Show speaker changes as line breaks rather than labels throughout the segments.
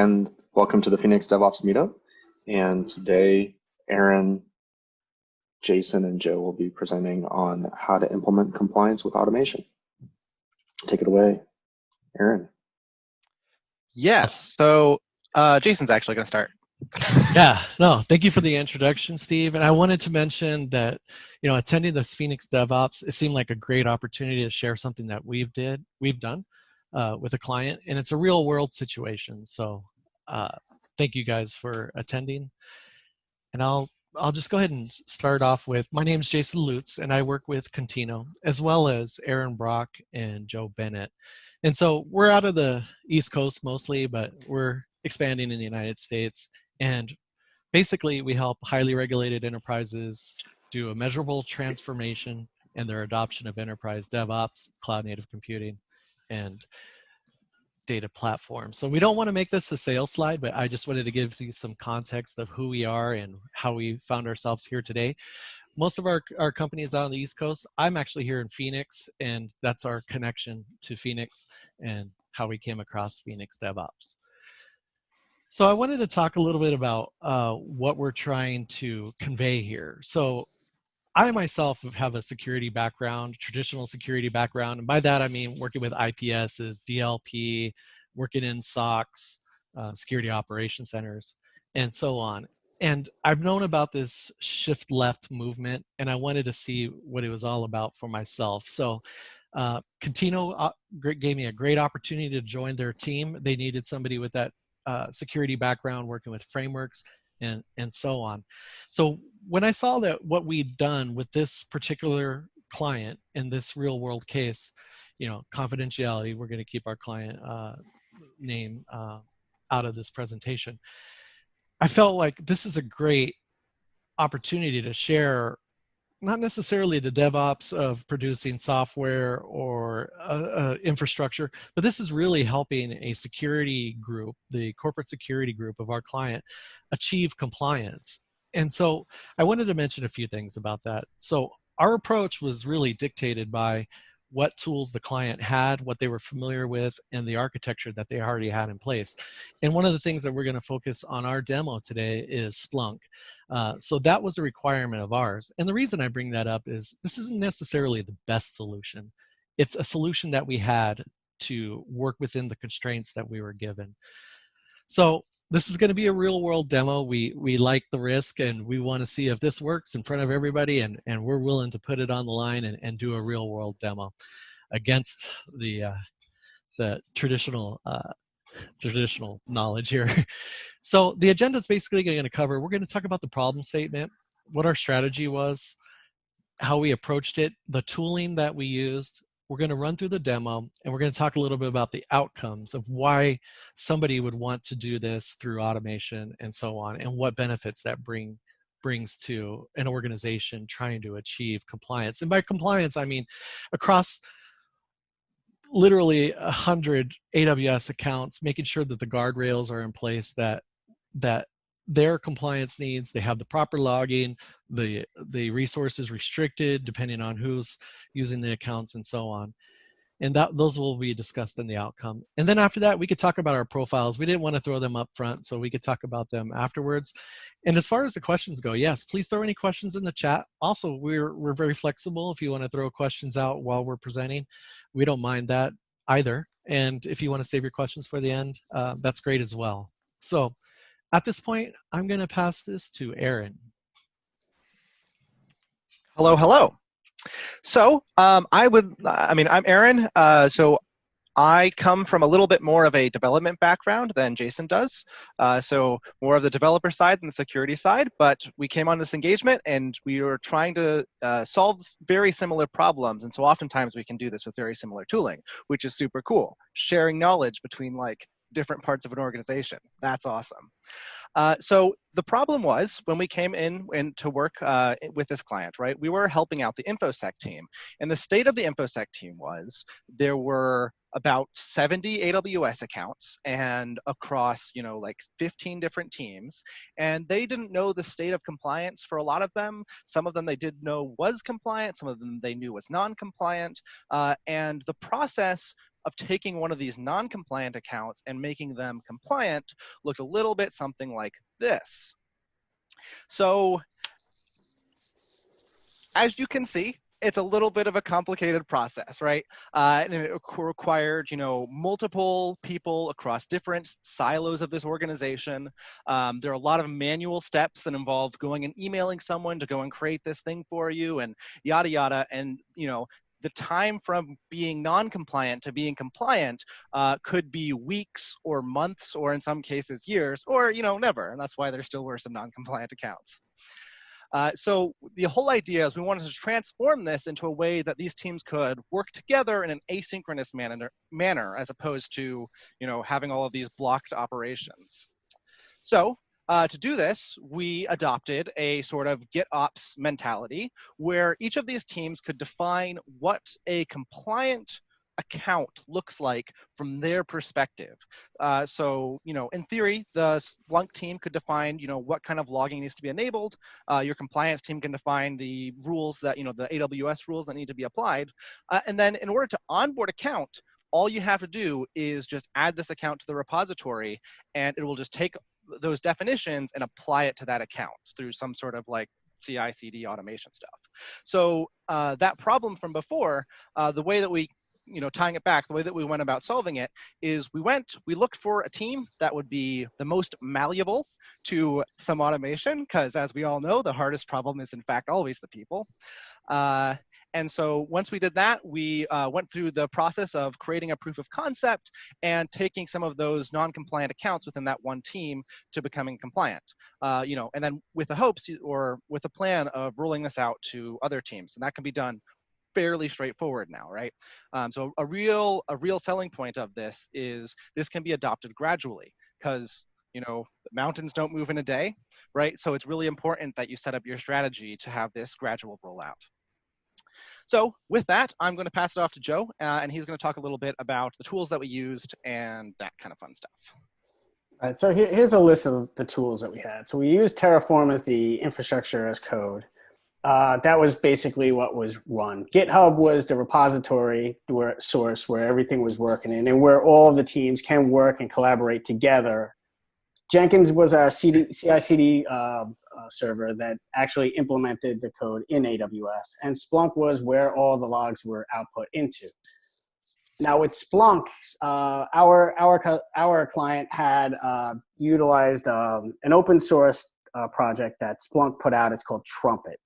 and welcome to the Phoenix DevOps meetup. And today, Erin, Jason, and Joe will be presenting on how to implement compliance with automation. Take it away, Erin.
Yes, so Jason's actually going to start.
Yeah, no, thank you for the introduction, Steve. And I wanted to mention that, attending the Phoenix DevOps, it seemed like a great opportunity to share something that we've done with a client, and it's a real world situation. So thank you guys for attending. And I'll just go ahead and start off with, my name is Jason Lutz, and I work with Contino, as well as Erin Brock and Joe Bennet. And so we're out of the East Coast mostly, but we're expanding in the United States. And basically, we help highly regulated enterprises do a measurable transformation and their adoption of enterprise DevOps, cloud native computing, and data platform. So we don't want to make this a sales slide, but I just wanted to give you some context of who we are and how we found ourselves here today. Most of our company is out on the East Coast. I'm actually here in Phoenix, and that's our connection to Phoenix and how we came across Phoenix DevOps. So I wanted to talk a little bit about what we're trying to convey here. So I myself have a security background, traditional security background, and by that I mean working with IPSs, DLP, working in SOCs, security operations centers, and so on. And I've known about this shift left movement, and I wanted to see what it was all about for myself. So Contino gave me a great opportunity to join their team. They needed somebody with that security background, working with frameworks and so on. So when I saw that what we'd done with this particular client in this real world case, confidentiality, we're going to keep our client name out of this presentation. I felt like this is a great opportunity to share not necessarily the DevOps of producing software or infrastructure, but this is really helping a security group, the corporate security group of our client, achieve compliance. And so I wanted to mention a few things about that. So our approach was really dictated by what tools the client had, what they were familiar with, and the architecture that they already had in place. And one of the things that we're going to focus on our demo today is Splunk. So that was a requirement of ours. And the reason I bring that up is this isn't necessarily the best solution. It's a solution that we had to work within the constraints that we were given. So this is going to be a real world demo. We like the risk, and we want to see if this works in front of everybody, and we're willing to put it on the line and do a real world demo against the traditional knowledge here. So the agenda is basically going to cover, we're going to talk about the problem statement, what our strategy was, how we approached it, the tooling that we used. We're going to run through the demo, and we're going to talk a little bit about the outcomes of why somebody would want to do this through automation and so on, and what benefits that brings to an organization trying to achieve compliance. And by compliance, I mean across literally 100 AWS accounts, making sure that the guardrails are in place, that their compliance needs, they have the proper logging, the resources restricted depending on who's using the accounts and so on. And those will be discussed in the outcome. And then after that, we could talk about our profiles. We didn't want to throw them up front, so we could talk about them afterwards. And as far as the questions go, yes, please throw any questions in the chat. Also, we're very flexible. If you want to throw questions out while we're presenting, we don't mind that either. And if you want to save your questions for the end, that's great as well. So at this point, I'm going to pass this to Erin.
Hello, hello. So I'm Erin. So I come from a little bit more of a development background than Jason does. So more of the developer side than the security side, but we came on this engagement and we were trying to solve very similar problems. And so oftentimes we can do this with very similar tooling, which is super cool. Sharing knowledge between different parts of an organization. That's awesome. So the problem was when we came in to work with this client, right, we were helping out the InfoSec team. And the state of the InfoSec team was there were about 70 AWS accounts and across, like 15 different teams. And they didn't know the state of compliance for a lot of them. Some of them they did know was compliant. Some of them they knew was non-compliant. And the process of taking one of these non-compliant accounts and making them compliant looked a little bit something like this. So as you can see, it's a little bit of a complicated process, right? And it required, multiple people across different silos of this organization. There are a lot of manual steps that involve going and emailing someone to go and create this thing for you, and yada yada. And the time from being non-compliant to being compliant could be weeks or months, or in some cases years, or never. And that's why there still were some non-compliant accounts. So the whole idea is we wanted to transform this into a way that these teams could work together in an asynchronous manner as opposed to, having all of these blocked operations. So to do this, we adopted a sort of GitOps mentality where each of these teams could define what a compliant account looks like from their perspective. So, in theory, the Splunk team could define, what kind of logging needs to be enabled. Your compliance team can define the rules that, the AWS rules that need to be applied. And then in order to onboard account, all you have to do is just add this account to the repository, and it will just take those definitions and apply it to that account through some sort of like CI/CD automation stuff. So that problem from before, the way that we tying it back, the way that we went about solving it is we looked for a team that would be the most malleable to some automation, because as we all know, the hardest problem is in fact always the people. And so once we did that, we went through the process of creating a proof of concept and taking some of those non-compliant accounts within that one team to becoming compliant. And then with the hopes or with the plan of rolling this out to other teams, and that can be done fairly straightforward now, right? So a real selling point of this is this can be adopted gradually, because mountains don't move in a day, right? So it's really important that you set up your strategy to have this gradual rollout. So with that, I'm going to pass it off to Joe, and he's going to talk a little bit about the tools that we used and that kind of fun stuff.
All right, so here's a list of the tools that we had. So we used Terraform as the infrastructure as code. That was basically what was run. GitHub was the repository source where everything was working in and where all of the teams can work and collaborate together. Jenkins was our CI/CD server that actually implemented the code in AWS, and Splunk was where all the logs were output into. Now with Splunk, our client had utilized an open source project that Splunk put out. It's called Trumpet.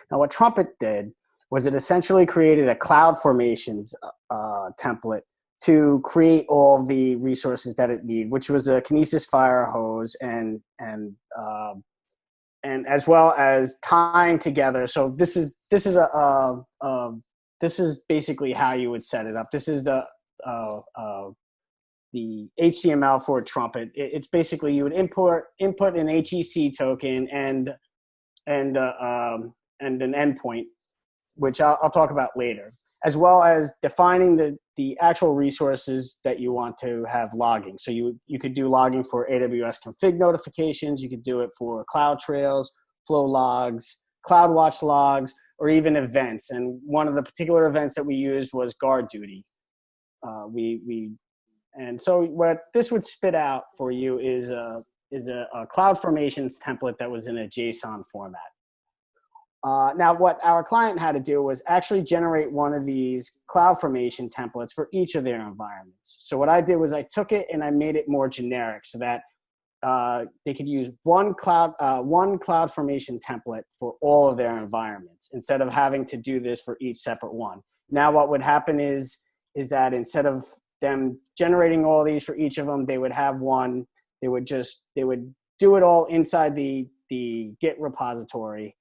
Now, what Trumpet did was it essentially created a CloudFormations template to create all the resources that it needed, which was a Kinesis fire hose and as well as tying together. So this is basically how you would set it up. This is the HTML for Trumpet. It's basically you would input an HCC token and an endpoint, which I'll talk about later, as well as defining the actual resources that you want to have logging. So you could do logging for AWS config notifications. You could do it for CloudTrails, flow logs, CloudWatch logs, or even events. And one of the particular events that we used was guard duty. And so what this would spit out for you is a CloudFormations template that was in a JSON format. Now, what our client had to do was actually generate one of these CloudFormation templates for each of their environments. So what I did was I took it and I made it more generic so that they could use one CloudFormation template for all of their environments instead of having to do this for each separate one. Now, what would happen is that instead of them generating all these for each of them, they would have one. They would do it all inside the Git repository.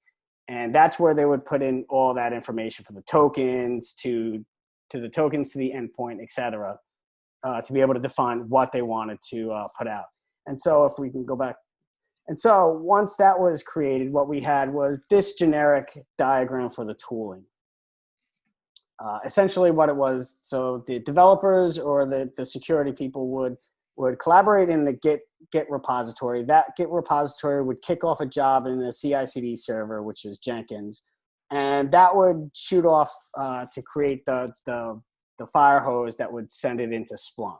And that's where they would put in all that information for the tokens to the endpoint, et cetera, to be able to define what they wanted to put out. And so if we can go back. And so once that was created, what we had was this generic diagram for the tooling. Essentially what it was, so the developers or the security people would collaborate in the Git repository. That Git repository would kick off a job in the CI/CD server, which is Jenkins, and that would shoot off to create the fire hose that would send it into Splunk.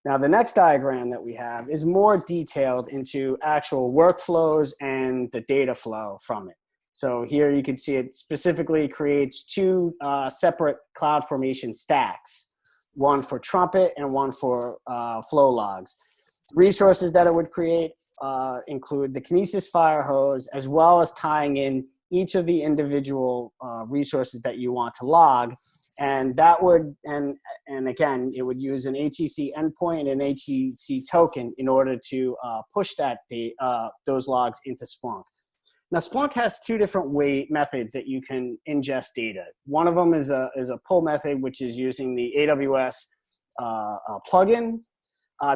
Now, the next diagram that we have is more detailed into actual workflows and the data flow from it. So here you can see it specifically creates two separate CloudFormation stacks, one for Trumpet and one for flow logs. Resources that it would create include the Kinesis fire hose, as well as tying in each of the individual resources that you want to log. And that would, and again, it would use an HCC endpoint and an HCC token in order to push those logs into Splunk. Now, Splunk has two different methods that you can ingest data. One of them is a pull method, which is using the AWS plugin.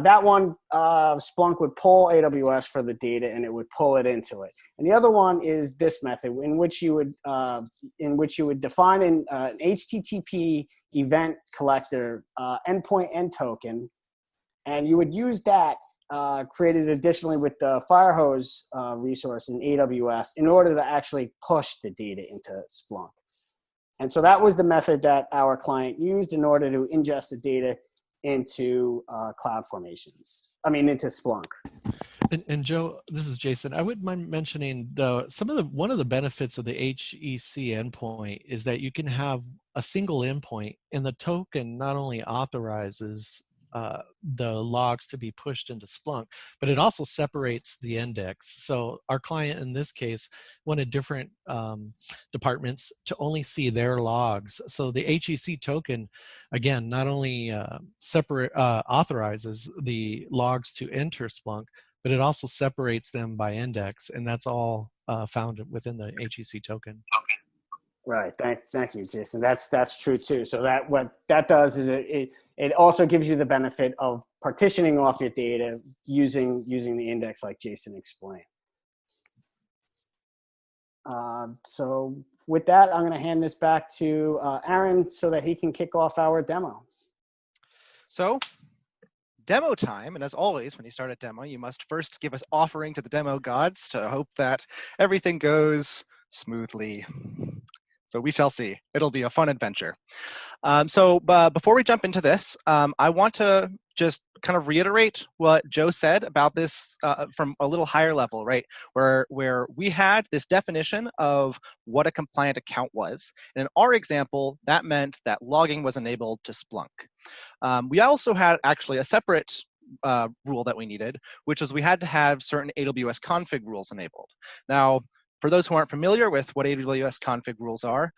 That one, Splunk would pull AWS for the data, and it would pull it into it. And the other one is this method, in which you would define an HTTP event collector endpoint and token, and you would use that created additionally with the Firehose resource in AWS in order to actually push the data into Splunk. And so that was the method that our client used in order to ingest the data into into Splunk.
And Joe, this is Jason. I wouldn't mind mentioning one of the benefits of the HEC endpoint is that you can have a single endpoint, and the token not only authorizes the logs to be pushed into Splunk, but it also separates the index. So our client in this case wanted different departments to only see their logs. So the HCC token, again, not only authorizes the logs to enter Splunk, but it also separates them by index, and that's all found within the HCC token.
Right. Thank you, Jason. That's true too. So that what that does is it also gives you the benefit of partitioning off your data using the index like Jason explained. So with that, I'm going to hand this back to Erin so that he can kick off our demo.
So demo time, and as always, when you start a demo, you must first give us offering to the demo gods to hope that everything goes smoothly. So we shall see. It'll be a fun adventure. Before we jump into this, I want to just kind of reiterate what Joe said about this from a little higher level, right? Where we had this definition of what a compliant account was. And in our example, that meant that logging was enabled to Splunk. We also had actually a separate rule that we needed, which was we had to have certain AWS config rules enabled. Now, for those who aren't familiar with what AWS config rules are,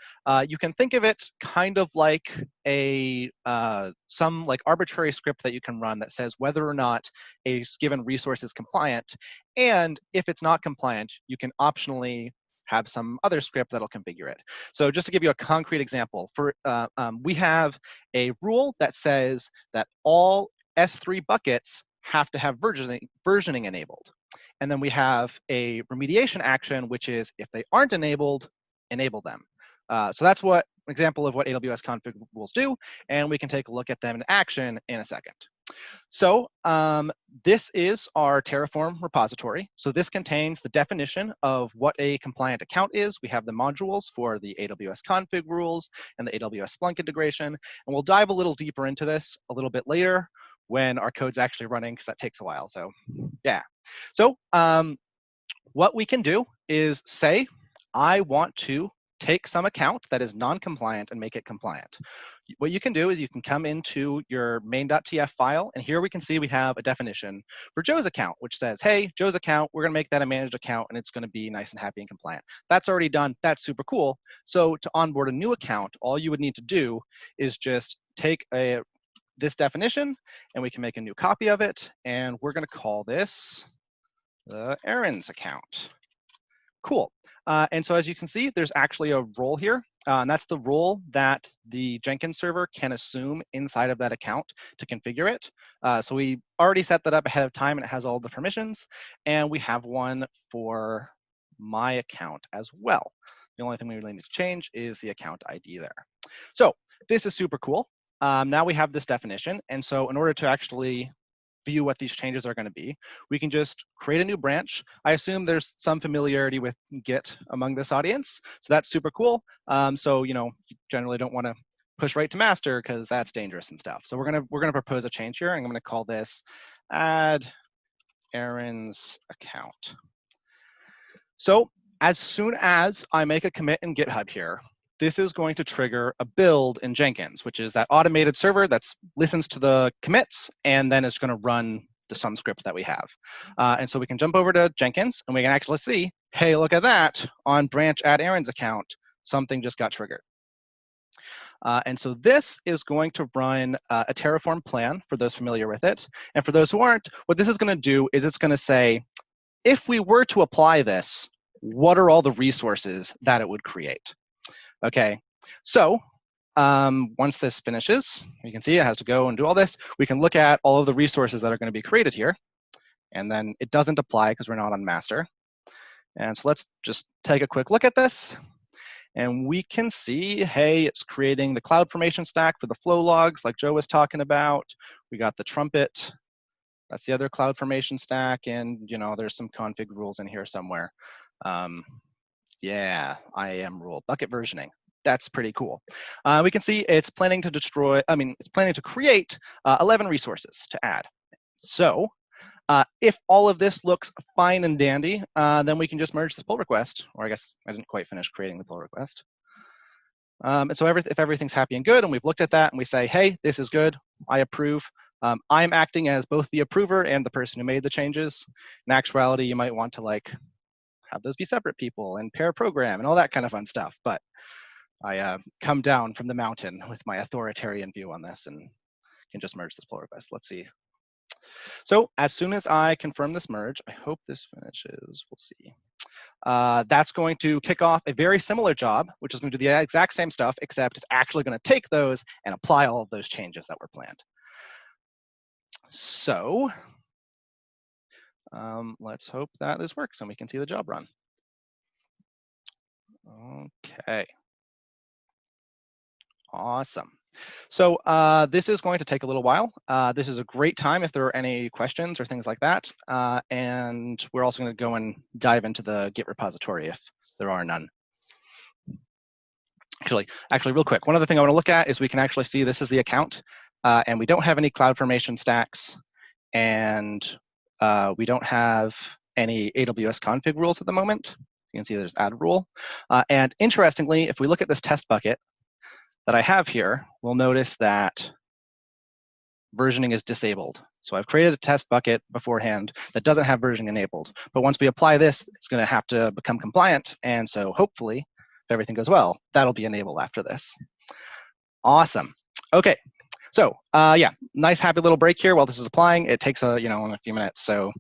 you can think of it kind of like some arbitrary script that you can run that says whether or not a given resource is compliant. And if it's not compliant, you can optionally have some other script that'll configure it. So just to give you a concrete example, we have a rule that says that all S3 buckets have to have versioning enabled. And then we have a remediation action, which is if they aren't enabled, enable them. So that's an example of what AWS config rules do, and we can take a look at them in action in a second. So this is our Terraform repository. So this contains the definition of what a compliant account is. We have the modules for the AWS config rules and the AWS Splunk integration, and we'll dive a little deeper into this a little bit later when our code's actually running, because that takes a while. So yeah. So what we can do is say, I want to take some account that is non-compliant and make it compliant. What you can do is you can come into your main.tf file, and here we can see we have a definition for Joe's account, which says, hey, Joe's account, we're going to make that a managed account, and it's going to be nice and happy and compliant. That's already done. That's super cool. So to onboard a new account, all you would need to do is just take this definition, and we can make a new copy of it, and we're going to call this Erin's account. Cool. And so as you can see, there's actually a role here And that's the role that the Jenkins server can assume inside of that account to configure it. So we already set that up ahead of time, and it has all the permissions. And we have one for my account as well. The only thing we really need to change is the account ID there. So this is super cool. Now we have this definition. And so in order to actually view what these changes are going to be, we can just create a new branch. I assume there's some familiarity with Git among this audience, so that's super cool. So you generally don't want to push right to master because that's dangerous and stuff. So we're gonna propose a change here, and I'm going to call this add Erin's account. So as soon as I make a commit in GitHub here, this is going to trigger a build in Jenkins, which is that automated server that listens to the commits and then is going to run the some script that we have. And so we can jump over to Jenkins and we can actually see, hey, look at that, on branch add Erin's account, something just got triggered. And so this is going to run a Terraform plan for those familiar with it. And for those who aren't, what this is going to do is it's going to say, if we were to apply this, what are all the resources that it would create? Okay, so once this finishes, you can see it has to go and do all this. We can look at all of the resources that are going to be created here. And then it doesn't apply because we're not on master. And so let's just take a quick look at this. And we can see, hey, it's creating the CloudFormation stack for the flow logs like Joe was talking about. We got the trumpet. That's the other CloudFormation stack. And there's some config rules in here somewhere. Yeah, IAM rule, bucket versioning. That's pretty cool. We can see it's planning to it's planning to create 11 resources to add. So if all of this looks fine and dandy, then we can just merge this pull request, or I guess I didn't quite finish creating the pull request. And so if everything's happy and good, and we've looked at that and we say, hey, this is good, I approve. I'm acting as both the approver and the person who made the changes. In actuality, you might want to have those be separate people and pair program and all that kind of fun stuff. But I come down from the mountain with my authoritarian view on this and can just merge this pull request. Let's see. So as soon as I confirm this merge, I hope this finishes. We'll see. That's going to kick off a very similar job, which is going to do the exact same stuff, except it's actually going to take those and apply all of those changes that were planned. So let's hope that this works and we can see the job run. Okay. Awesome. So this is going to take a little while. This is a great time if there are any questions or things like that. And we're also going to go and dive into the Git repository if there are none. Actually, real quick, one other thing I want to look at is we can actually see this is the account, and we don't have any CloudFormation stacks, and we don't have any AWS config rules at the moment. You can see there's add rule. And interestingly, if we look at this test bucket that I have here, we'll notice that versioning is disabled. So I've created a test bucket beforehand that doesn't have versioning enabled. But once we apply this, it's going to have to become compliant. And so hopefully, if everything goes well, that'll be enabled after this. Awesome. Okay. So yeah, nice happy little break here while this is applying. It takes a few minutes. So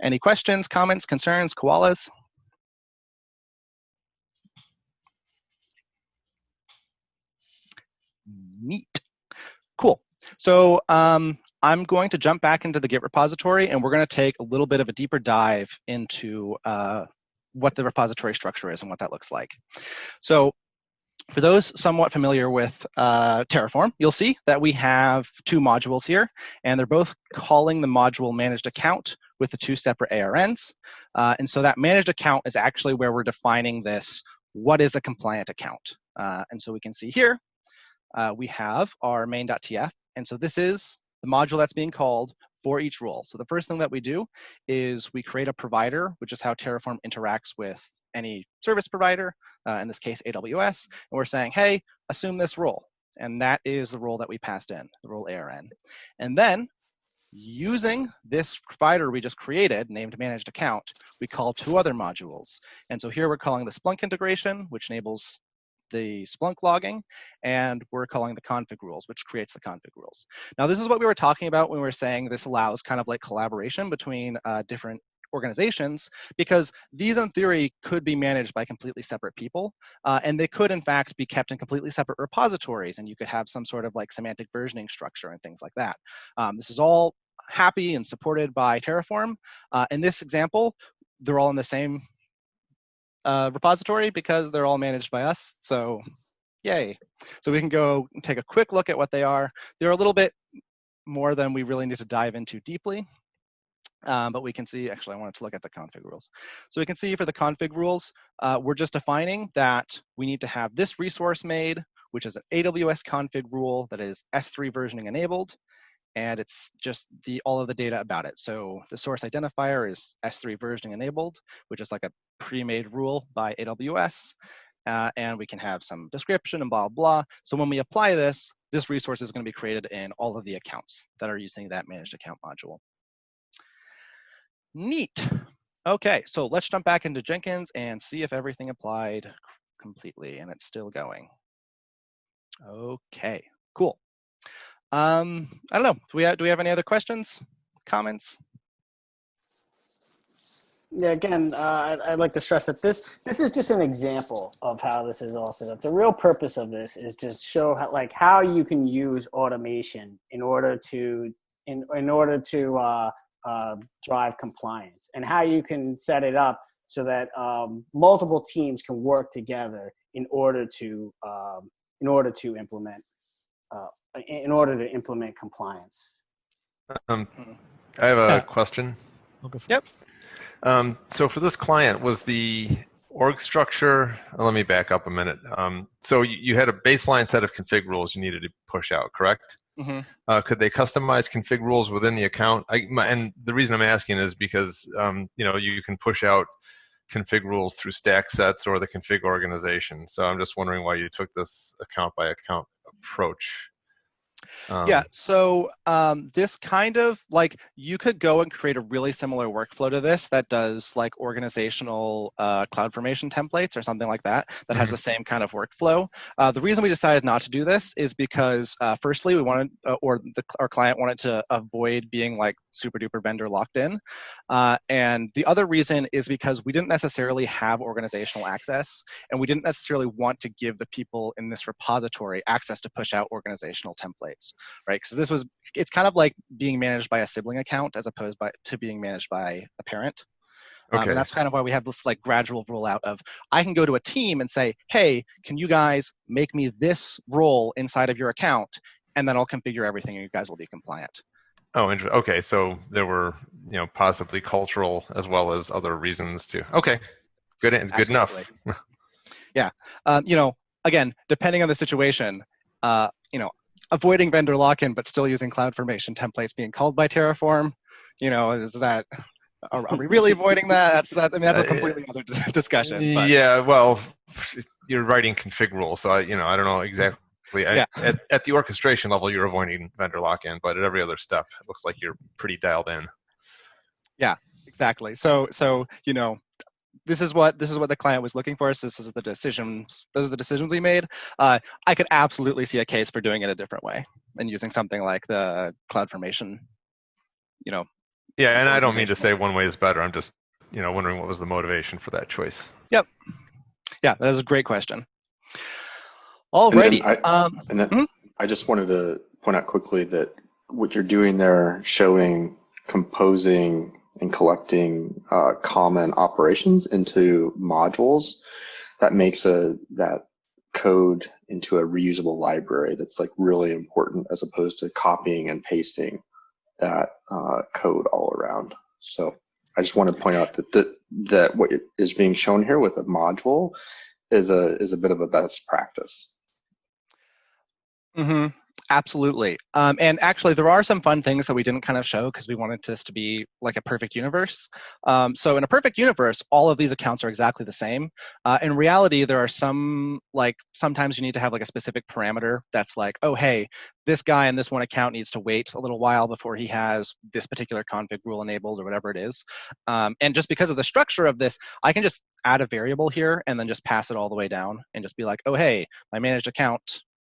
any questions, comments, concerns, koalas? Neat. Cool. So I'm going to jump back into the Git repository, and we're going to take a little bit of a deeper dive into what the repository structure is and what that looks like. So for those somewhat familiar with Terraform, you'll see that we have two modules here, and they're both calling the module managed account with the two separate ARNs. And so that managed account is actually where we're defining this, what is a compliant account? And so we can see here, we have our main.tf, and so this is the module that's being called for each role. So the first thing that we do is we create a provider, which is how Terraform interacts with any service provider, in this case AWS, and we're saying, hey, assume this role, and that is the role that we passed in, the role ARN. And then using this provider we just created, named managed account, we call two other modules. And so here we're calling the Splunk integration, which enables the Splunk logging, and we're calling the config rules, which creates the config rules. Now, this is what we were talking about when we were saying this allows kind of like collaboration between different organizations, because these in theory could be managed by completely separate people, and they could in fact be kept in completely separate repositories, and you could have some sort of like semantic versioning structure and things like that. This is all happy and supported by Terraform. In this example, they're all in the same repository because they're all managed by us, so yay. So we can go take a quick look at what they are. They're a little bit more than we really need to dive into deeply. But we can see, actually I wanted to look at the config rules. So we can see for the config rules, we're just defining that we need to have this resource made, which is an AWS config rule that is S3 versioning enabled, and it's just all of the data about it. So the source identifier is S3 versioning enabled, which is like a pre-made rule by AWS, and we can have some description and blah, blah. So when we apply this, this resource is going to be created in all of the accounts that are using that managed account module. Neat. Okay, so let's jump back into Jenkins and see if everything applied completely, and it's still going. Okay, cool. I don't know. Do we have any other questions, comments?
Yeah, again, I'd like to stress that this is just an example of how this is all set up. The real purpose of this is to show how you can use automation in order to drive compliance, and how you can set it up so that multiple teams can work together in order to implement compliance.
I have a question.
I'll go for
Yep.
So for this client, was the org structure, let me back up a minute. So you had a baseline set of config rules you needed to push out, correct?
Mm-hmm.
Could they customize config rules within the account? And the reason I'm asking is because you can push out config rules through stack sets or the config organization. So I'm just wondering why you took this account by account approach.
Yeah, so this kind of like, you could go and create a really similar workflow to this that does like organizational CloudFormation templates or something like that, that has the same kind of workflow. The reason we decided not to do this is because firstly, we wanted, our client wanted to avoid being like super duper vendor locked in. And the other reason is because we didn't necessarily have organizational access, and we didn't necessarily want to give the people in this repository access to push out organizational templates, right? Because it's kind of like being managed by a sibling account as opposed to being managed by a parent.
Okay.
And that's kind of why we have this like gradual rollout of, I can go to a team and say, hey, can you guys make me this role inside of your account? And then I'll configure everything and you guys will be compliant.
Oh, okay. So there were, possibly cultural as well as other reasons too. Okay, good enough.
Yeah. Again, depending on the situation, avoiding vendor lock-in but still using CloudFormation templates being called by Terraform, is that? Are we really avoiding that? That's a completely other discussion. But.
Yeah. Well, you're writing config rules, so I don't know exactly. At the orchestration level, you're avoiding vendor lock-in, but at every other step, it looks like you're pretty dialed in.
Yeah, exactly. So this is what the client was looking for. So this is the decisions. Those are the decisions we made. I could absolutely see a case for doing it a different way and using something like the CloudFormation.
Yeah, and I don't mean to say one way is better. I'm just wondering what was the motivation for that choice.
Yep. Yeah, that is a great question. Alrighty.
I just wanted to point out quickly that what you're doing there, showing, composing, and collecting common operations into modules, that makes that code into a reusable library. That's like really important, as opposed to copying and pasting that code all around. So I just want to point out that what is being shown here with a module is a bit of a best practice.
Mm-hmm. Absolutely. And actually, there are some fun things that we didn't kind of show because we wanted this to be like a perfect universe. So in a perfect universe, all of these accounts are exactly the same. In reality, there are sometimes you need to have like a specific parameter that's like, oh, hey, this guy in this one account needs to wait a little while before he has this particular config rule enabled or whatever it is. And just because of the structure of this, I can just add a variable here and then just pass it all the way down and just be like, oh, hey, my managed account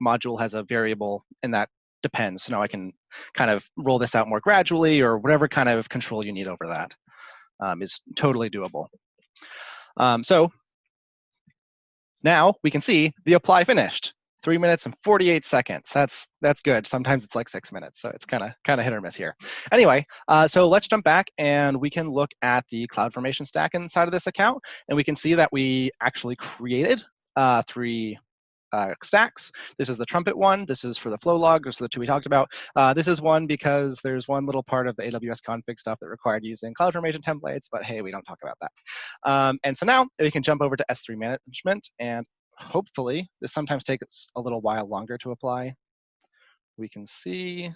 module has a variable and that depends. So now I can kind of roll this out more gradually or whatever kind of control you need over that. is totally doable. So now we can see the apply finished. 3 minutes and 48 seconds. That's good. Sometimes it's like 6 minutes, so it's kind of hit or miss here. Anyway, so let's jump back and we can look at the CloudFormation stack inside of this account, and we can see that we actually created 3 stacks. This is the trumpet one. This is for the flow log. Those are the 2 we talked about. This is one because there's one little part of the AWS config stuff that required using CloudFormation templates, but hey, we don't talk about that. And so now we can jump over to S3 management, and hopefully this sometimes takes a little while longer to apply. We can see,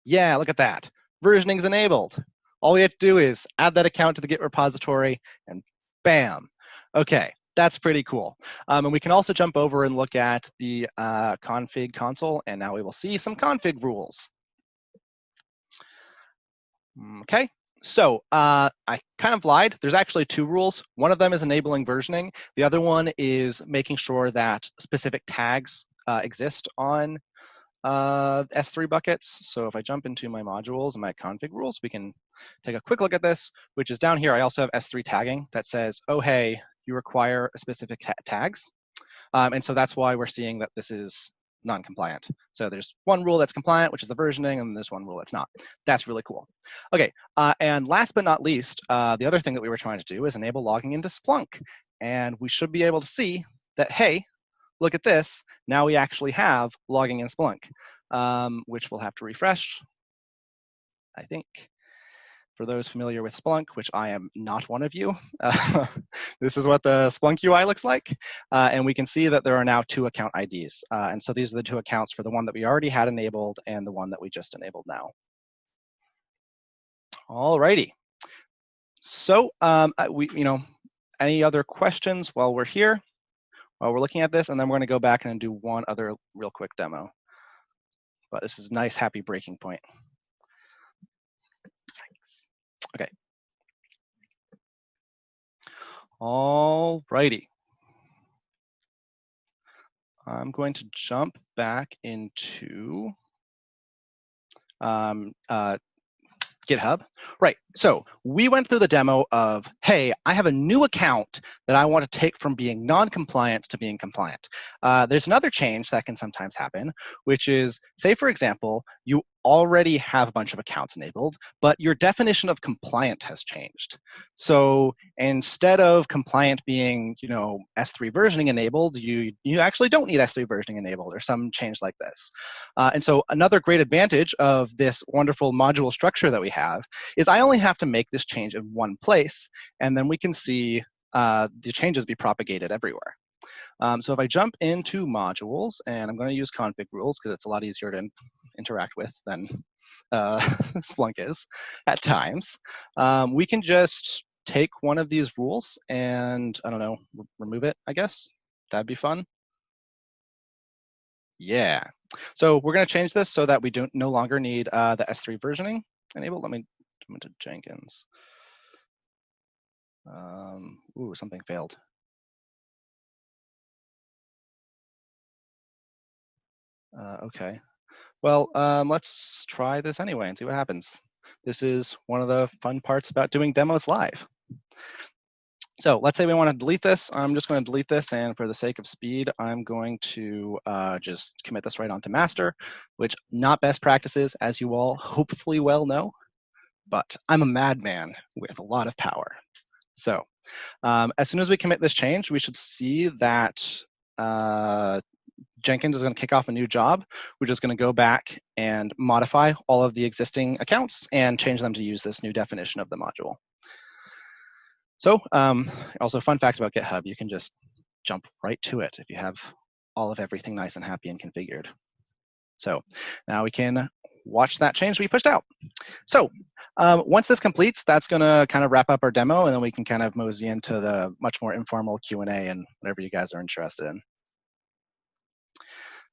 yeah, look at that. Versioning's enabled. All we have to do is add that account to the Git repository, and bam. Okay. That's pretty cool. And we can also jump over and look at the config console, and now we will see some config rules. Okay, so I kind of lied. There's actually 2 rules. One of them is enabling versioning. The other one is making sure that specific tags exist on S3 buckets. So if I jump into my modules and my config rules, we can take a quick look at this, which is down here. I also have S3 tagging that says, oh, hey, you require specific tags. And so that's why we're seeing that this is non-compliant. So there's one rule that's compliant, which is the versioning, and there's one rule that's not. That's really cool. Okay, and last but not least, the other thing that we were trying to do is enable logging into Splunk. And we should be able to see that, hey, look at this. Now we actually have logging in Splunk, which we'll have to refresh, I think. For those familiar with Splunk, which I am not one of you, this is what the Splunk UI looks like. And we can see that there are now 2 account IDs. And so these are the 2 accounts for the one that we already had enabled and the one that we just enabled now. All righty. So any other questions while we're here, while we're looking at this? And then we're going to go back and do one other real quick demo. But this is a nice, happy breaking point. Okay. All righty. I'm going to jump back into GitHub. Right, so we went through the demo of, hey, I have a new account that I want to take from being non-compliant to being compliant. There's another change that can sometimes happen, which is, say, for example, you already have a bunch of accounts enabled, but your definition of compliant has changed. So instead of compliant being, S3 versioning enabled, you actually don't need S3 versioning enabled, or some change like this. And so another great advantage of this wonderful module structure that we have is I only have to make this change in one place, and then we can see the changes be propagated everywhere. So if I jump into modules, and I'm going to use config rules because it's a lot easier to interact with than Splunk is at times, we can just take one of these rules and, I don't know, remove it, I guess. That'd be fun. Yeah. So we're going to change this so that we no longer need the S3 versioning enabled. Let me come into Jenkins. Ooh, something failed. Okay. Well, let's try this anyway and see what happens. This is one of the fun parts about doing demos live. So let's say we want to delete this. I'm just going to delete this, and for the sake of speed, I'm going to just commit this right onto master, which not best practices, as you all hopefully well know, but I'm a madman with a lot of power. So as soon as we commit this change, we should see that Jenkins is going to kick off a new job. We're just going to go back and modify all of the existing accounts and change them to use this new definition of the module. So also fun fact about GitHub, you can just jump right to it if you have all of everything nice and happy and configured. So now we can watch that change we pushed out. So once this completes, that's going to kind of wrap up our demo, and then we can kind of mosey into the much more informal Q&A and whatever you guys are interested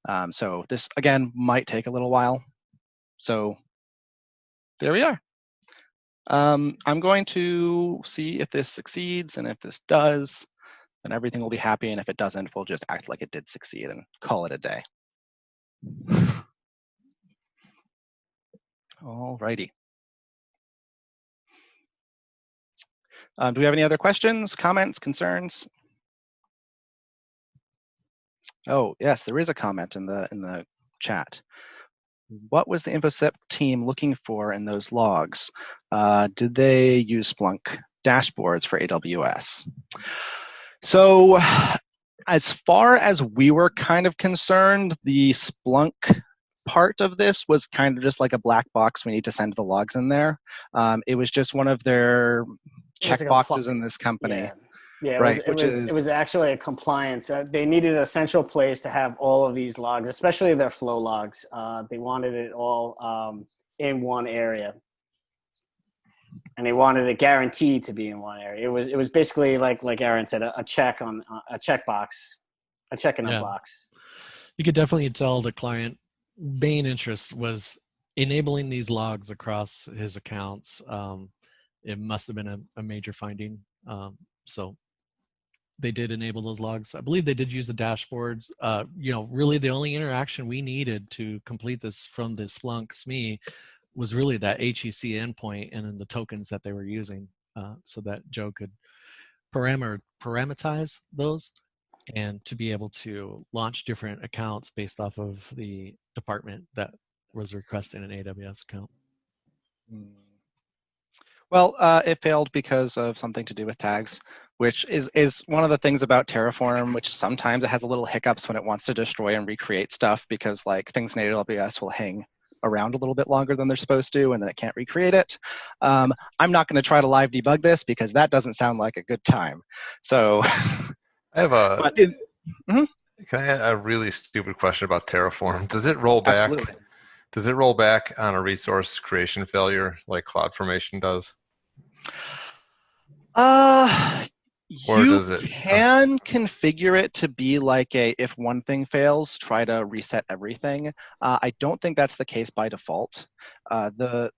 in. So this, again, might take a little while. So there we are. I'm going to see if this succeeds, and if this does, then everything will be happy, and if it doesn't, we'll just act like it did succeed and call it a day. All righty. Do we have any other questions, comments, concerns? Oh, yes, there is a comment in the chat. What was the InfoSec team looking for in those logs? Did they use Splunk dashboards for AWS? So as far as we were kind of concerned, the Splunk part of this was kind of just like a black box we need to send the logs in there. It was just one of their checkboxes in this company.
Yeah,
right,
it was actually a compliance. They needed a central place to have all of these logs, especially their flow logs. They wanted it all in one area, and they wanted it guaranteed to be in one area. It was basically like Erin said, a check on a checkbox, a check in a box.
You could definitely tell the client main interest was enabling these logs across his accounts. It must have been a major finding. So they did enable those logs. I believe they did use the dashboards. Really the only interaction we needed to complete this from the Splunk SME was really that HCC endpoint and then the tokens that they were using, so that Joe could parameterize those and to be able to launch different accounts based off of the department that was requesting an AWS account.
Well, it failed because of something to do with tags, which is one of the things about Terraform, which sometimes it has a little hiccups when it wants to destroy and recreate stuff because like things in AWS will hang around a little bit longer than they're supposed to and then it can't recreate it. I'm not going to try to live debug this because that doesn't sound like a good time. So
I have a
Can
I add a really stupid question about Terraform? Does it roll back?
Absolutely.
Does it roll back on a resource creation failure like CloudFormation does?
You can configure it to be like if one thing fails, try to reset everything. I don't think that's the case by default. The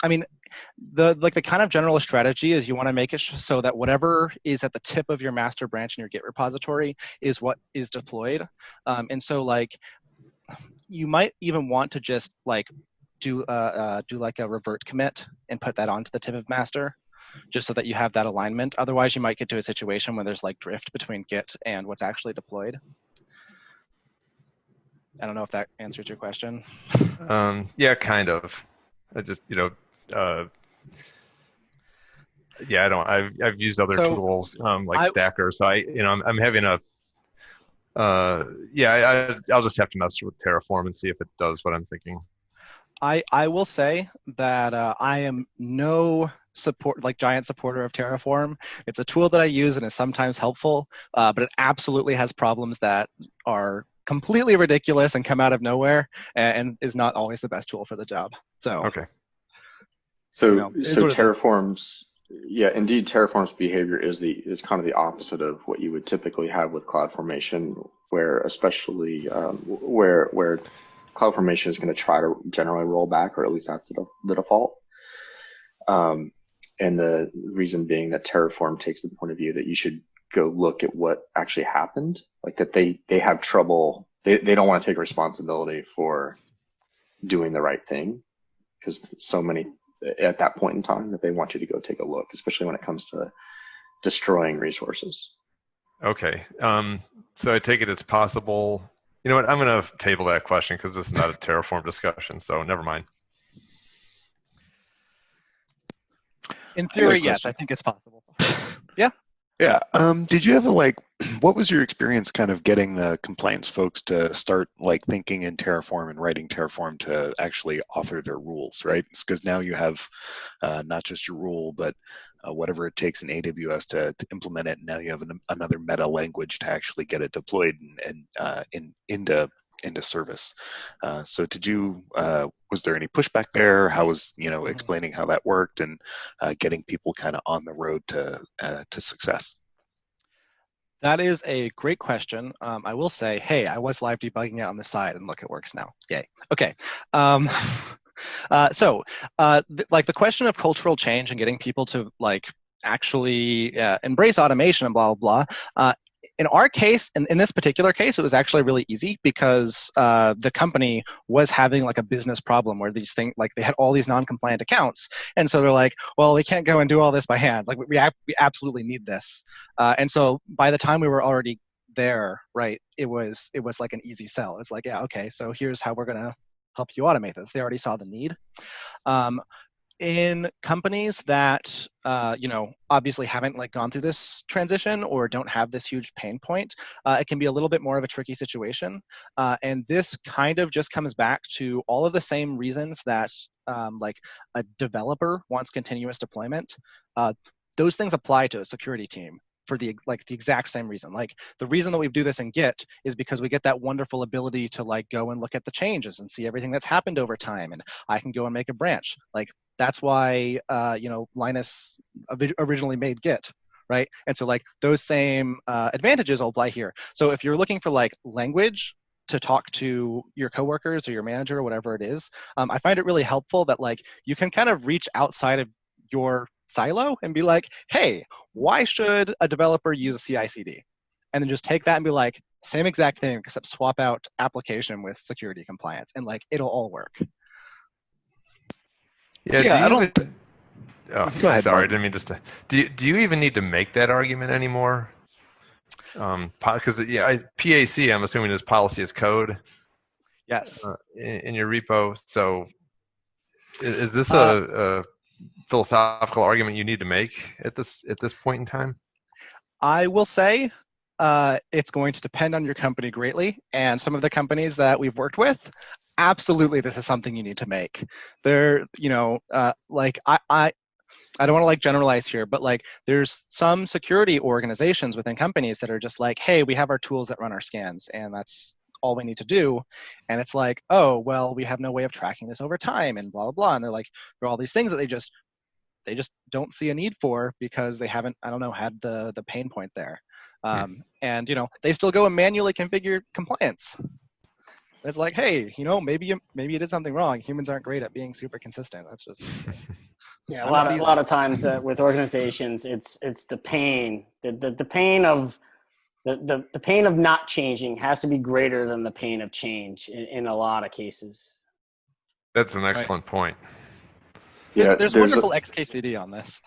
kind of general strategy is you want to make it so that whatever is at the tip of your master branch in your Git repository is what is deployed. And so like you might even want to just like do like a revert commit and put that onto the tip of master, just so that you have that alignment. Otherwise, you might get to a situation where there's like drift between Git and what's actually deployed. I don't know if that answers your question.
Yeah, kind of. I just, I've used other tools like Stacker, so I'm having a I'll just have to mess with Terraform and see if it does what I'm thinking.
I will say that I am no giant supporter of Terraform. It's a tool that I use and is sometimes helpful, but it absolutely has problems that are completely ridiculous and come out of nowhere and is not always the best tool for the job. So
okay.
So Terraform's Terraform's behavior is kind of the opposite of what you would typically have with CloudFormation, where especially where CloudFormation is going to try to generally roll back, or at least that's the default. And the reason being that Terraform takes the point of view that you should go look at what actually happened, like that they have trouble. They don't want to take responsibility for doing the right thing because so many at that point in time that they want you to go take a look, especially when it comes to destroying resources.
Okay. So I take it it's possible. You know what? I'm going to table that question because this is not a Terraform discussion, so never mind.
In theory, yes, I think it's possible. Yeah.
Yeah. Did you have what was your experience kind of getting the compliance folks to start thinking in Terraform and writing Terraform to actually author their rules, right? Because now you have not just your rule, but whatever it takes in AWS to implement it. And now you have another meta language to actually get it deployed and into service. So was there any pushback there? How was, explaining how that worked and getting people kind of on the road to success?
That is a great question. I will say, hey, I was live debugging it on the side, and look, it works now. Yay. Okay. The question of cultural change and getting people to actually embrace automation and blah, blah, blah, in our case, in this particular case, it was actually really easy because the company was having like a business problem where these things, like they had all these non-compliant accounts. And so they're like, well, we can't go and do all this by hand. Like we absolutely need this. And so by the time we were already there, right, it was like an easy sell. It's like, yeah, okay, so here's how we're going to help you automate this. They already saw the need. In companies that obviously haven't like gone through this transition or don't have this huge pain point, it can be a little bit more of a tricky situation. And this kind of just comes back to all of the same reasons that like a developer wants continuous deployment. Those things apply to a security team for the exact same reason. Like the reason that we do this in Git is because we get that wonderful ability to like go and look at the changes and see everything that's happened over time, and I can go and make a branch. Like that's why Linus originally made Git, right? And so like those same advantages will apply here. So if you're looking for like language to talk to your coworkers or your manager or whatever it is, I find it really helpful that like you can kind of reach outside of your silo and be like, hey, why should a developer use a CI/CD? And then just take that and be like, same exact thing, except swap out application with security compliance, and like it'll all work.
Yeah, I don't.
Oh,
Go ahead.
Sorry, I
Mark.
didn't mean to. Do you even need to make that argument anymore? Because PAC, I'm assuming is policy as code.
Yes.
In your repo. So, is this a philosophical argument you need to make at this point in time?
I will say it's going to depend on your company greatly, and some of the companies that we've worked with, absolutely this is something you need to make. They're, like I don't want to like generalize here, but like there's some security organizations within companies that are just like, hey, we have our tools that run our scans, and that's all we need to do. And it's like, oh, well, we have no way of tracking this over time, and blah, blah, blah. And they're like, there are all these things that they just don't see a need for because they haven't, I don't know, had the pain point there. And, they still go and manually configure compliance. It's like, hey, maybe you did something wrong. Humans aren't great at being super consistent. That's just
yeah. A lot of times with organizations, it's the pain, the pain of the pain of not changing has to be greater than the pain of change in a lot of cases.
That's an excellent point.
Yeah,
there's wonderful XKCD on this.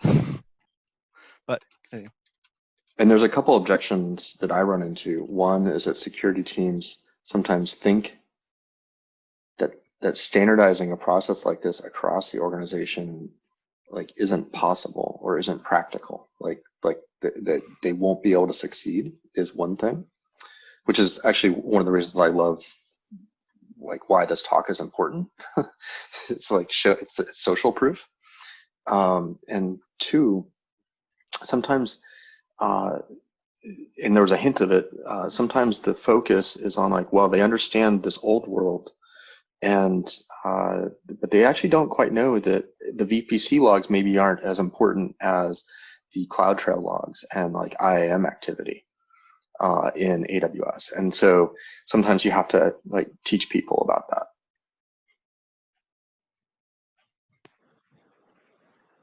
But continue.
And there's a couple objections that I run into. One is that security teams sometimes think that standardizing a process like this across the organization like isn't possible or isn't practical. Like that they won't be able to succeed is one thing, which is actually one of the reasons I love like why this talk is important. It's like it's social proof. And two, sometimes and there was a hint of it, sometimes the focus is on like, well, they understand this old world, and but they actually don't quite know that the VPC logs maybe aren't as important as the CloudTrail logs and like IAM activity in AWS. And so sometimes you have to like teach people about that.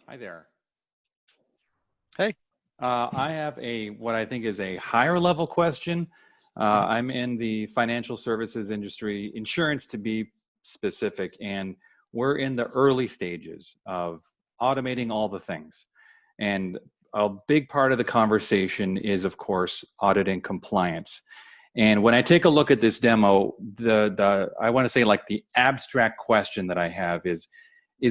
Hi there.
Hey.
I have what I think is a higher level question. I'm in the financial services industry, insurance to be specific, and we're in the early stages of automating all the things. And a big part of the conversation is, of course, audit and compliance. And when I take a look at this demo, I want to say like the abstract question that I have is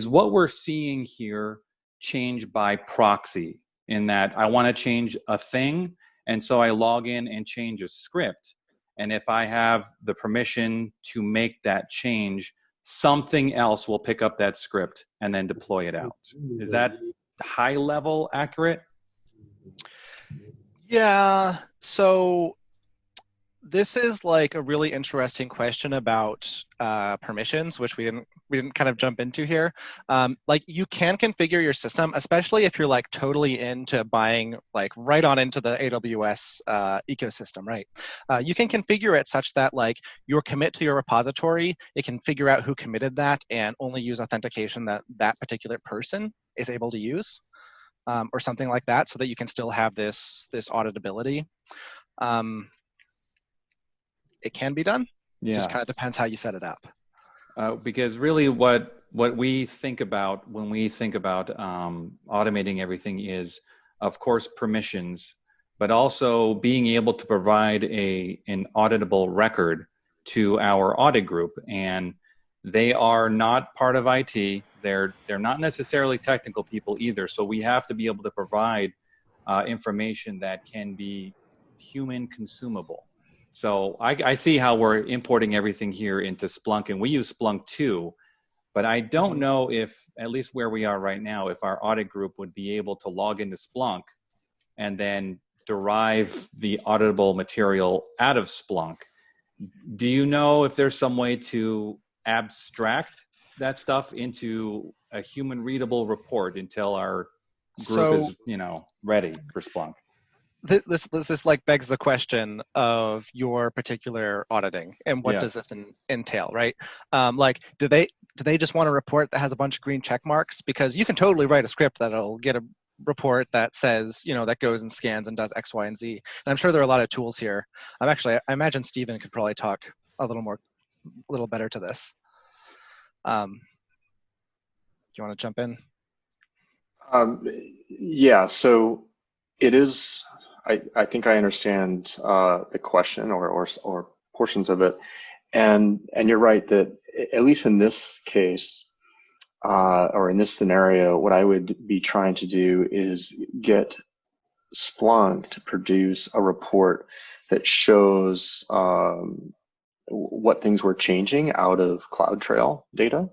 what we're seeing here change by proxy, in that I want to change a thing, and so I log in and change a script. And if I have the permission to make that change, something else will pick up that script and then deploy it out. Is that high level accurate?
Yeah, so this is like a really interesting question about permissions, which we didn't kind of jump into here. Like you can configure your system, especially if you're like totally into buying like right on into the AWS ecosystem, right? You can configure it such that like your commit to your repository, it can figure out who committed that and only use authentication that particular person is able to use, or something like that, so that you can still have this auditability. It can be done.
Yeah.
Just kind of depends how you set it up.
Because really what we think about when we think about automating everything is, of course, permissions, but also being able to provide an auditable record to our audit group. And they are not part of IT. They're not necessarily technical people either. So we have to be able to provide information that can be human consumable. So I see how we're importing everything here into Splunk, and we use Splunk too. But I don't know if, at least where we are right now, if our audit group would be able to log into Splunk and then derive the auditable material out of Splunk. Do you know if there's some way to abstract that stuff into a human readable report until our group is, ready for Splunk?
This like begs the question of your particular auditing and what does this entail, right? Like, do they just want a report that has a bunch of green check marks? Because you can totally write a script that'll get a report that says, that goes and scans and does X, Y, and Z. And I'm sure there are a lot of tools here. I imagine Stephen could probably talk a little better to this. Do you want to jump in?
Yeah, so it is, I think I understand the question or portions of it. And you're right that at least in this case, or in this scenario, what I would be trying to do is get Splunk to produce a report that shows what things were changing out of CloudTrail data.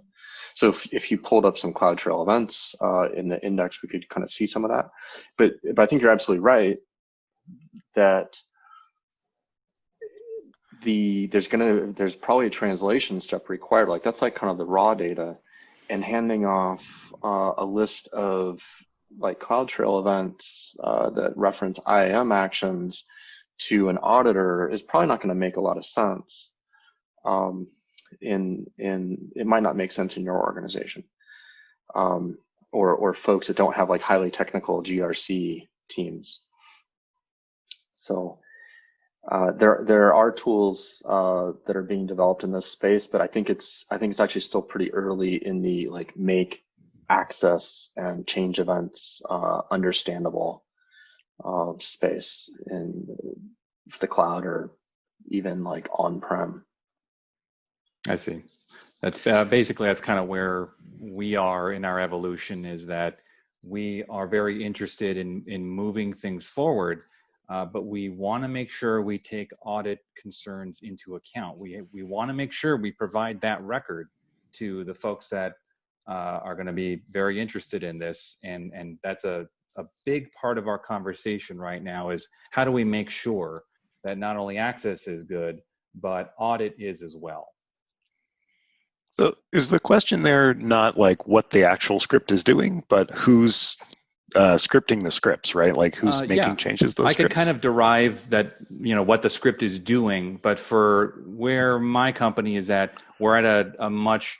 So if you pulled up some CloudTrail events in the index, we could kind of see some of that. But I think you're absolutely right that there's probably a translation step required. Like that's like kind of the raw data, and handing off a list of like CloudTrail events that reference IAM actions to an auditor is probably not going to make a lot of sense. It might not make sense in your organization, or folks that don't have like highly technical GRC teams. So there are tools that are being developed in this space, but I think it's actually still pretty early in the like make access and change events understandable space in the cloud or even like on-prem.
I see. That's basically that's kind of where we are in our evolution, is that we are very interested in moving things forward, but we want to make sure we take audit concerns into account. We want to make sure we provide that record to the folks that are going to be very interested in this, and that's a big part of our conversation right now, is how do we make sure that not only access is good, but audit is as well.
So is the question there not like what the actual script is doing, but who's scripting the scripts, right? Like who's making changes to those scripts?
I could kind of derive that, what the script is doing, but for where my company is at, we're at a much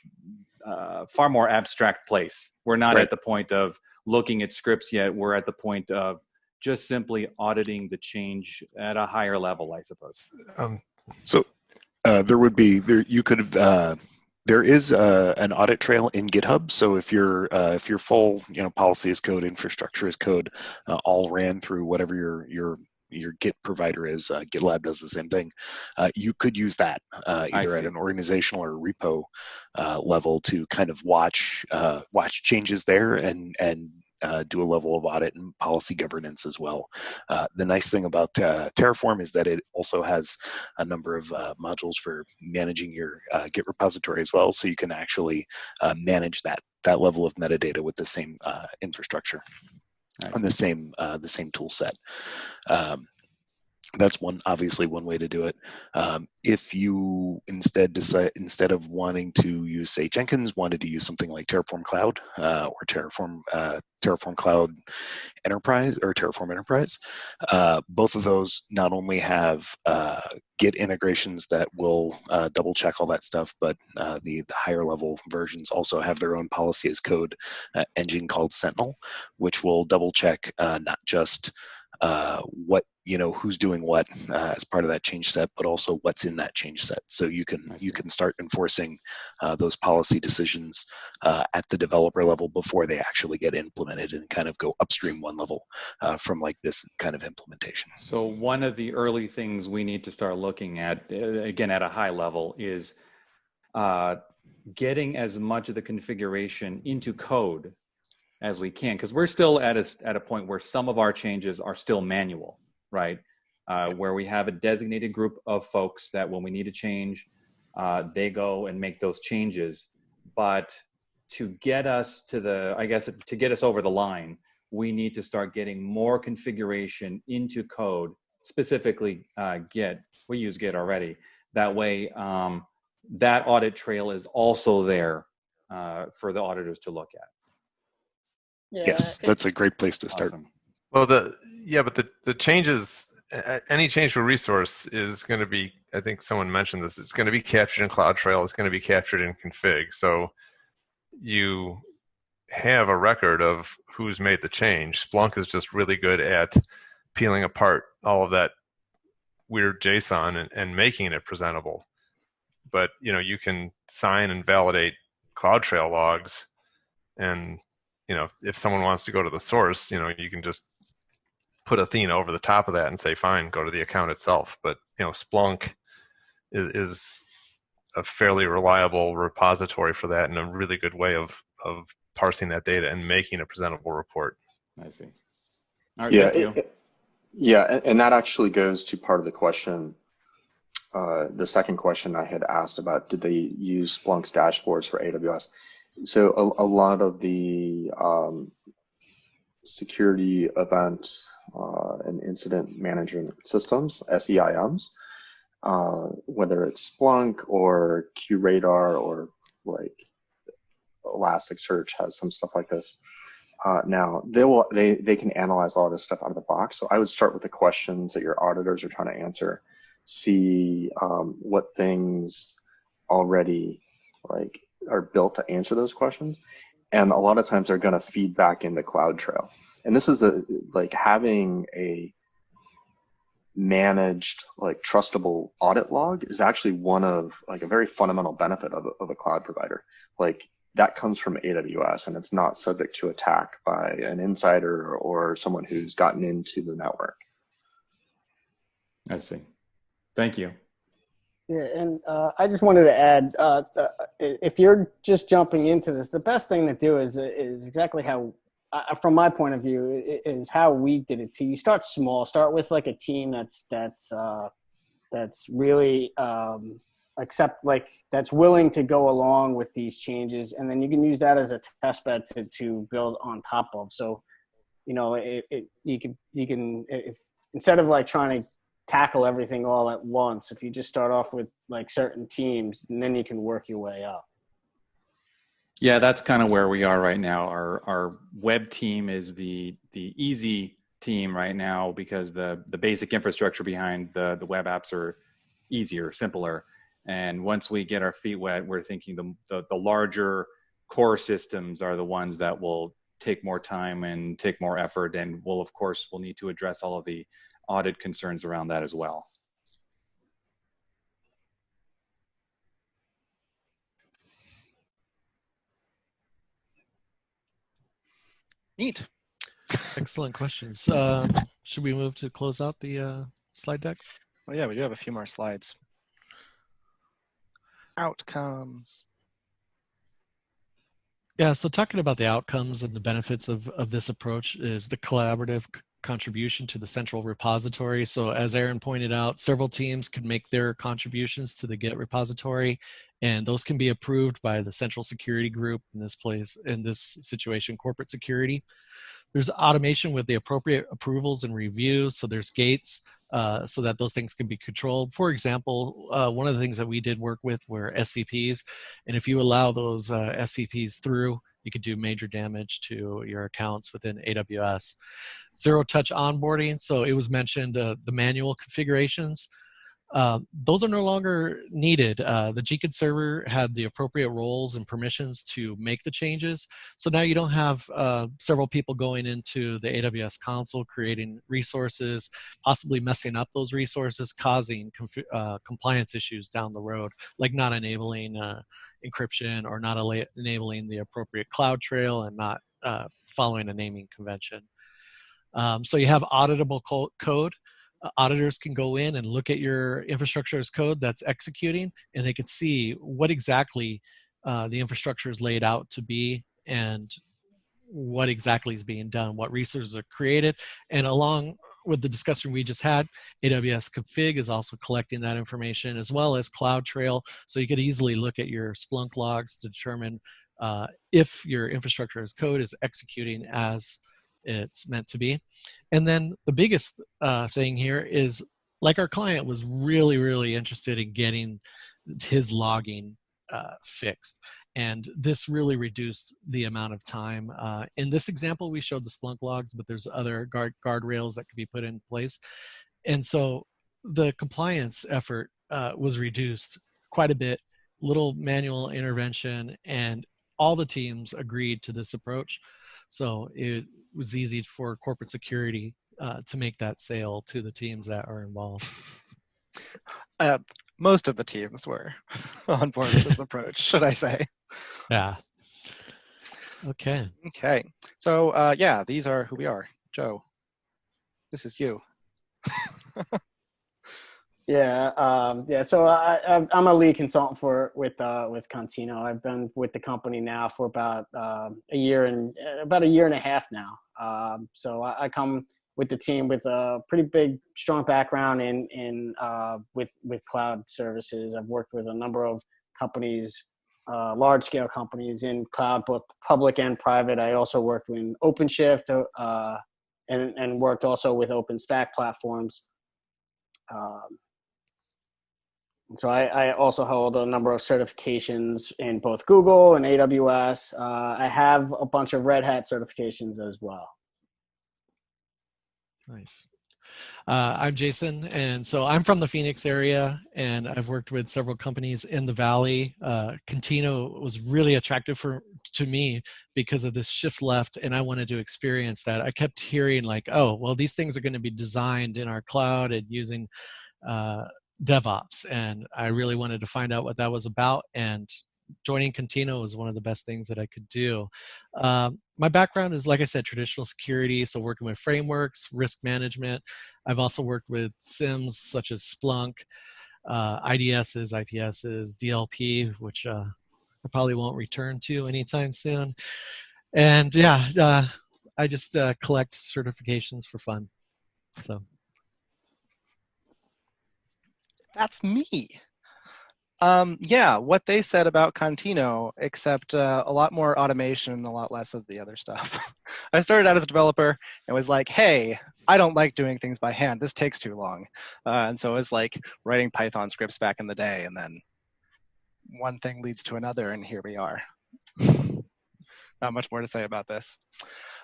far more abstract place. We're not at the point of looking at scripts yet. We're at the point of just simply auditing the change at a higher level, I suppose.
So there is an audit trail in GitHub. So if your full policy as code, infrastructure as code, all ran through whatever your Git provider is, GitLab does the same thing. You could use that either at an organizational or repo level to kind of watch changes there and do a level of audit and policy governance as well. The nice thing about Terraform is that it also has a number of modules for managing your Git repository as well, so you can actually manage that level of metadata with the same infrastructure and the same tool set. That's obviously one way to do it. If you instead of wanting to use, say, Jenkins, wanted to use something like Terraform Cloud or Terraform Cloud Enterprise or Terraform Enterprise, both of those not only have Git integrations that will double check all that stuff, but the higher level versions also have their own policy as code engine called Sentinel, which will double check not just what, who's doing what as part of that change set, but also what's in that change set. So you can start enforcing those policy decisions at the developer level before they actually get implemented, and kind of go upstream one level from like this kind of implementation.
So one of the early things we need to start looking at, again, at a high level, is getting as much of the configuration into code as we can, because we're still at a point where some of our changes are still manual, right? Where we have a designated group of folks that when we need to change, they go and make those changes. But to get us to get us over the line, we need to start getting more configuration into code, specifically Git. We use Git already. That way, that audit trail is also there for the auditors to look at.
Yeah,
Yes, that's a great place to start.
Awesome.
Well, the changes, any change to a resource is going to be, I think someone mentioned this, it's going to be captured in CloudTrail, it's going to be captured in config. So you have a record of who's made the change. Splunk is just really good at peeling apart all of that weird JSON and making it presentable. But you can sign and validate CloudTrail logs, and if someone wants to go to the source, you can just put Athena over the top of that and say, fine, go to the account itself. But Splunk is a fairly reliable repository for that, and a really good way of parsing that data and making a presentable report.
I see. All right, thank you.
And that actually goes to part of the question. The second question I had asked about, did they use Splunk's dashboards for AWS? So a lot of the security event and incident management systems, SEIMs, whether it's Splunk or QRadar or like Elasticsearch has some stuff like this. Now they can analyze all this stuff out of the box. So I would start with the questions that your auditors are trying to answer. See what things already are built to answer those questions, and a lot of times they're going to feed back into CloudTrail. And this is having a managed trustable audit log is actually one of a very fundamental benefit of a cloud provider. That comes from AWS, and it's not subject to attack by an insider or someone who's gotten into the network.
I see. Thank you.
Yeah, and I just wanted to add, if you're just jumping into this, the best thing to do is exactly how, from my point of view, is how we did it too. You start small, start with a team that's really that's willing to go along with these changes, and then you can use that as a test bed to build on top of. So, you can instead of trying to tackle everything all at once, if you just start off with certain teams, and then you can work your way up.
Yeah, that's kind of where we are right now. Our web team is the easy team right now, because the basic infrastructure behind the web apps are easier, simpler. And once we get our feet wet, we're thinking the larger core systems are the ones that will take more time and take more effort, and we'll need to address all of the audit concerns around that as well.
Neat.
Excellent questions. Should we move to close out the slide deck?
Well, yeah, we do have a few more slides. Outcomes.
Yeah, so talking about the outcomes and the benefits of this approach is the collaborative contribution to the central repository. So as Erin pointed out, several teams can make their contributions to the Git repository, and those can be approved by the central security group, in this situation, corporate security. There's automation with the appropriate approvals and reviews. So there's gates so that those things can be controlled. For example, one of the things that we did work with were SCPs. And if you allow those SCPs through, you could do major damage to your accounts within AWS. Zero touch onboarding. So it was mentioned the manual configurations. those are no longer needed. The Gcon server had the appropriate roles and permissions to make the changes. So now you don't have several people going into the AWS console, creating resources, possibly messing up those resources, causing compliance issues down the road, like not enabling encryption or not enabling the appropriate cloud trail and not following a naming convention. So you have auditable code. Auditors can go in and look at your infrastructure as code that's executing, and they can see what exactly the infrastructure is laid out to be and what exactly is being done, what resources are created. And along with the discussion we just had, AWS config is also collecting that information, as well as CloudTrail. So you could easily look at your Splunk logs to determine if your infrastructure as code is executing as it's meant to be. And then the biggest thing here is, like, our client was really, really interested in getting his logging fixed. And this really reduced the amount of time. In this example, we showed the Splunk logs, but there's other guardrails that could be put in place. And so the compliance effort was reduced quite a bit, little manual intervention, and all the teams agreed to this approach. So it was easy for corporate security to make that sale to the teams that are involved.
Most of the teams were on board with this approach, should I say.
Yeah. Okay.
Okay. So yeah, these are who we are. Joe, this is you.
Yeah. So I'm a lead consultant with Contino. I've been with the company now for about a year and a half now. So I come with the team with a pretty big, strong background in with cloud services. I've worked with a number of companies, large scale companies in cloud, both public and private. I also worked in OpenShift and worked also with OpenStack platforms. So I also hold a number of certifications in both Google and AWS. I have a bunch of Red Hat certifications as well.
Nice. I'm Jason, and so I'm from the Phoenix area, and I've worked with several companies in the Valley. Contino was really attractive to me because of this shift left, and I wanted to experience that. I kept hearing like, oh, well, these things are going to be designed in our cloud and using DevOps, and I really wanted to find out what that was about, and joining Contino was one of the best things that I could do. My background is, like I said, traditional security, so working with frameworks, risk management. I've also worked with SIMs such as Splunk, IDSs, IPSs, DLP, which I probably won't return to anytime soon. And yeah, I just collect certifications for fun. So.
That's me. Yeah, what they said about Contino, except a lot more automation and a lot less of the other stuff. I started out as a developer and was like, hey, I don't like doing things by hand. This takes too long. And so it was like writing Python scripts back in the day, and then one thing leads to another, and here we are. Not much more to say about this.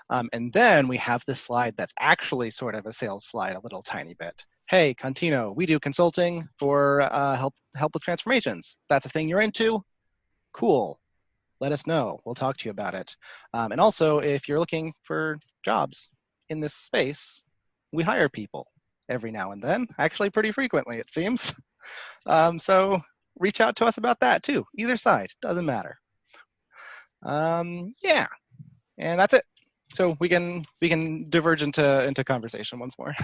And then we have this slide that's actually sort of a sales slide, a little tiny bit. Hey, Contino, we do consulting for help with transformations. That's a thing you're into? Cool. Let us know. We'll talk to you about it. And also, if you're looking for jobs in this space, we hire people every now and then, actually pretty frequently, it seems. So reach out to us about that too. Either side, doesn't matter. Yeah, and that's it. So we can diverge into conversation once more.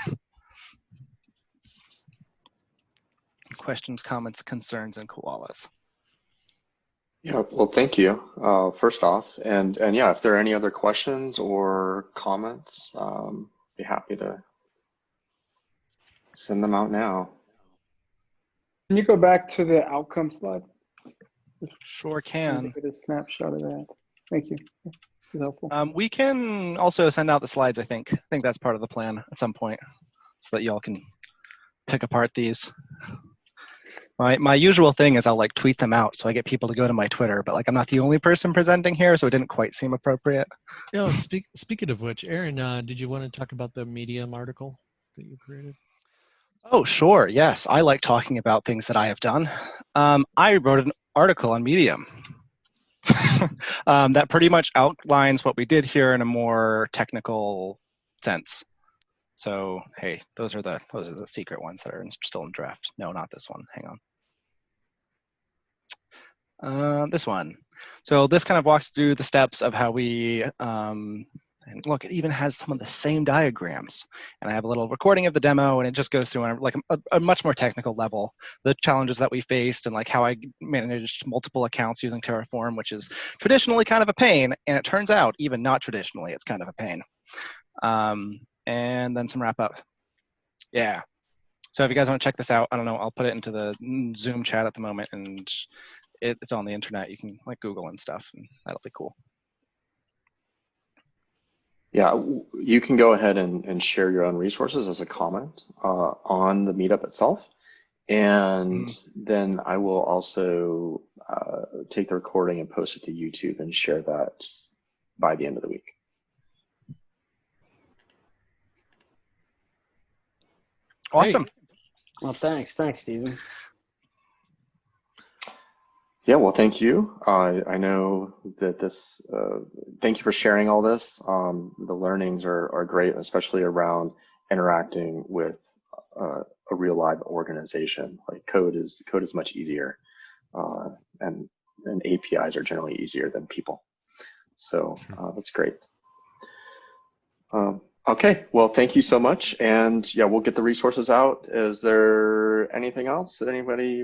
Questions, comments, concerns, and koalas.
Yeah, well, thank you, first off. And yeah, if there are any other questions or comments, be happy to send them out now.
Can you go back to the outcome slide?
Sure can.
Get a snapshot of that. Thank you. This is helpful.
We can also send out the slides, I think. I think that's part of the plan at some point, so that y'all can pick apart these. My usual thing is I'll like tweet them out so I get people to go to my Twitter, but like I'm not the only person presenting here, so it didn't quite seem appropriate.
You know, speaking of which, Erin, did you want to talk about the Medium article that you created?
Oh, sure. Yes, I like talking about things that I have done. I wrote an article on Medium that pretty much outlines what we did here in a more technical sense. So, hey, those are the secret ones that are still in draft. No, not this one. Hang on. This one. So this kind of walks through the steps of how we. And look, it even has some of the same diagrams. And I have a little recording of the demo, and it just goes through on like a much more technical level, the challenges that we faced and like how I managed multiple accounts using Terraform, which is traditionally kind of a pain. And it turns out, even not traditionally, it's kind of a pain. And then some wrap up. Yeah. So if you guys want to check this out, I don't know, I'll put it into the Zoom chat at the moment, and it's on the internet. You can like Google and stuff, and that'll be cool.
Yeah, you can go ahead and share your own resources as a comment on the meetup itself. And then I will also take the recording and post it to YouTube and share that by the end of the week.
Awesome.
Well, thanks, Stephen.
Yeah, well, thank you. I know that this, thank you for sharing all this. The learnings are great, especially around interacting with a real live organization. Like code is much easier, and APIs are generally easier than people. So that's great. Okay, well, thank you so much. And yeah, we'll get the resources out. Is there anything else that anybody